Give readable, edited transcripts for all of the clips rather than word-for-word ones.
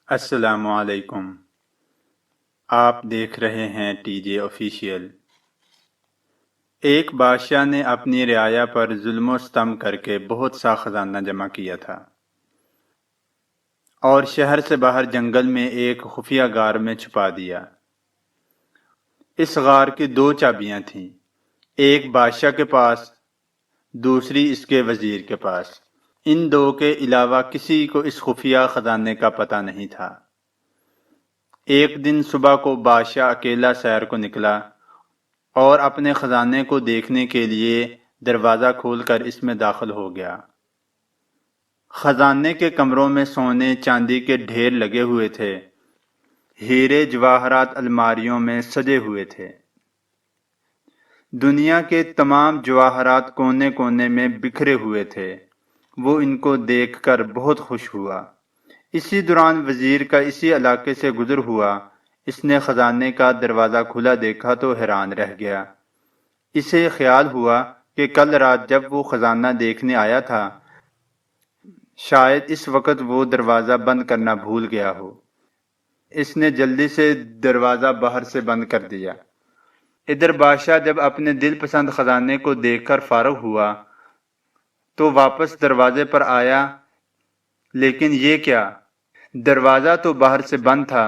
السلام علیکم۔ آپ دیکھ رہے ہیں ٹی جے آفیشیل۔ ایک بادشاہ نے اپنی رعایا پر ظلم و ستم کر کے بہت سا خزانہ جمع کیا تھا، اور شہر سے باہر جنگل میں ایک خفیہ غار میں چھپا دیا۔ اس غار کی دو چابیاں تھیں، ایک بادشاہ کے پاس، دوسری اس کے وزیر کے پاس۔ ان دو کے علاوہ کسی کو اس خفیہ خزانے کا پتہ نہیں تھا۔ ایک دن صبح کو بادشاہ اکیلا سیر کو نکلا اور اپنے خزانے کو دیکھنے کے لیے دروازہ کھول کر اس میں داخل ہو گیا۔ خزانے کے کمروں میں سونے چاندی کے ڈھیر لگے ہوئے تھے، ہیرے جواہرات الماریوں میں سجے ہوئے تھے۔ دنیا کے تمام جواہرات کونے کونے میں بکھرے ہوئے تھے۔ وہ ان کو دیکھ کر بہت خوش ہوا۔ اسی دوران وزیر کا اسی علاقے سے گزر ہوا۔ اس نے خزانے کا دروازہ کھلا دیکھا تو حیران رہ گیا۔ اسے خیال ہوا کہ کل رات جب وہ خزانہ دیکھنے آیا تھا، شاید اس وقت وہ دروازہ بند کرنا بھول گیا ہو۔ اس نے جلدی سے دروازہ باہر سے بند کر دیا۔ ادھر بادشاہ جب اپنے دل پسند خزانے کو دیکھ کر فارغ ہوا تو واپس دروازے پر آیا، لیکن یہ کیا؟ دروازہ تو باہر سے بند تھا۔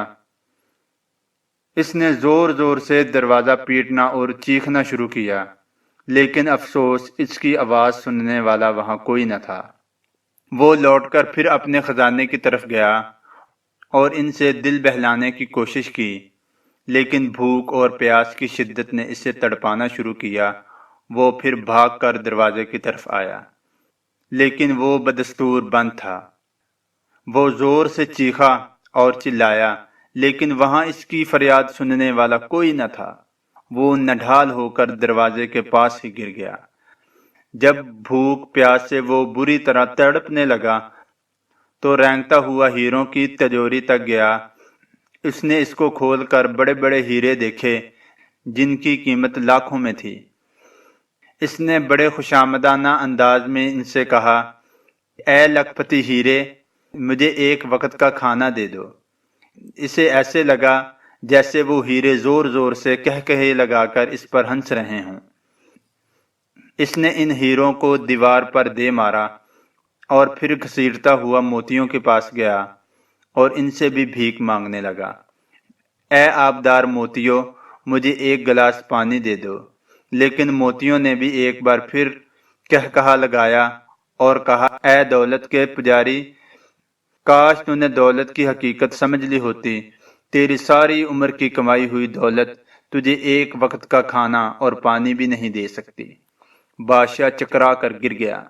اس نے زور زور سے دروازہ پیٹنا اور چیخنا شروع کیا، لیکن افسوس اس کی آواز سننے والا وہاں کوئی نہ تھا۔ وہ لوٹ کر پھر اپنے خزانے کی طرف گیا اور ان سے دل بہلانے کی کوشش کی، لیکن بھوک اور پیاس کی شدت نے اسے تڑپانا شروع کیا۔ وہ پھر بھاگ کر دروازے کی طرف آیا، لیکن وہ بدستور بند تھا۔ وہ زور سے چیخا اور چلایا، لیکن وہاں اس کی فریاد سننے والا کوئی نہ تھا۔ وہ نڈھال ہو کر دروازے کے پاس ہی گر گیا۔ جب بھوک پیاس سے وہ بری طرح تڑپنے لگا تو رینگتا ہوا ہیروں کی تجوری تک گیا۔ اس نے اس کو کھول کر بڑے بڑے ہیرے دیکھے جن کی قیمت لاکھوں میں تھی۔ اس نے بڑے خوشامدانہ انداز میں ان سے کہا، اے لکھپتی ہیرے، مجھے ایک وقت کا کھانا دے دو۔ اسے ایسے لگا جیسے وہ ہیرے زور زور سے کہکہے لگا کر اس پر ہنس رہے ہوں۔ اس نے ان ہیروں کو دیوار پر دے مارا اور پھر گھسیٹتا ہوا موتیوں کے پاس گیا اور ان سے بھی بھیک مانگنے لگا۔ اے آبدار موتیوں، مجھے ایک گلاس پانی دے دو۔ لیکن موتیوں نے بھی ایک بار پھر کہکہا لگایا اور کہا، اے دولت کے پجاری، کاش تو نے دولت کی حقیقت سمجھ لی ہوتی۔ تیری ساری عمر کی کمائی ہوئی دولت تجھے ایک وقت کا کھانا اور پانی بھی نہیں دے سکتی۔ بادشاہ چکرا کر گر گیا۔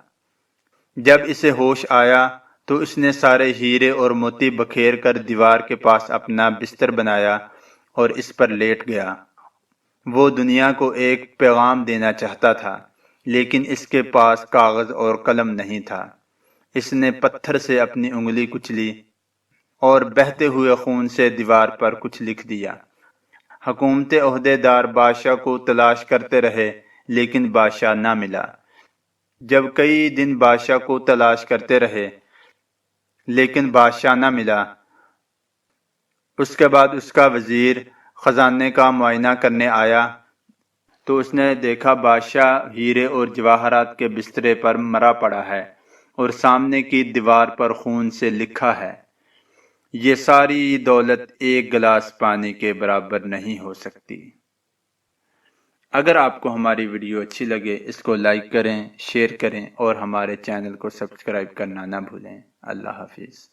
جب اسے ہوش آیا تو اس نے سارے ہیرے اور موتی بکھیر کر دیوار کے پاس اپنا بستر بنایا اور اس پر لیٹ گیا۔ وہ دنیا کو ایک پیغام دینا چاہتا تھا، لیکن اس کے پاس کاغذ اور قلم نہیں تھا۔ اس نے پتھر سے اپنی انگلی کچلی اور بہتے ہوئے خون سے دیوار پر کچھ لکھ دیا۔ حکومت عہدے دار بادشاہ کو تلاش کرتے رہے، لیکن بادشاہ نہ ملا۔ جب کئی دن بادشاہ کو تلاش کرتے رہے لیکن بادشاہ نہ ملا، اس کے بعد اس کا وزیر خزانے کا معائنہ کرنے آیا تو اس نے دیکھا بادشاہ ہیرے اور جواہرات کے بسترے پر مرا پڑا ہے اور سامنے کی دیوار پر خون سے لکھا ہے، یہ ساری دولت ایک گلاس پانی کے برابر نہیں ہو سکتی۔ اگر آپ کو ہماری ویڈیو اچھی لگے اس کو لائک کریں، شیئر کریں اور ہمارے چینل کو سبسکرائب کرنا نہ بھولیں۔ اللہ حافظ۔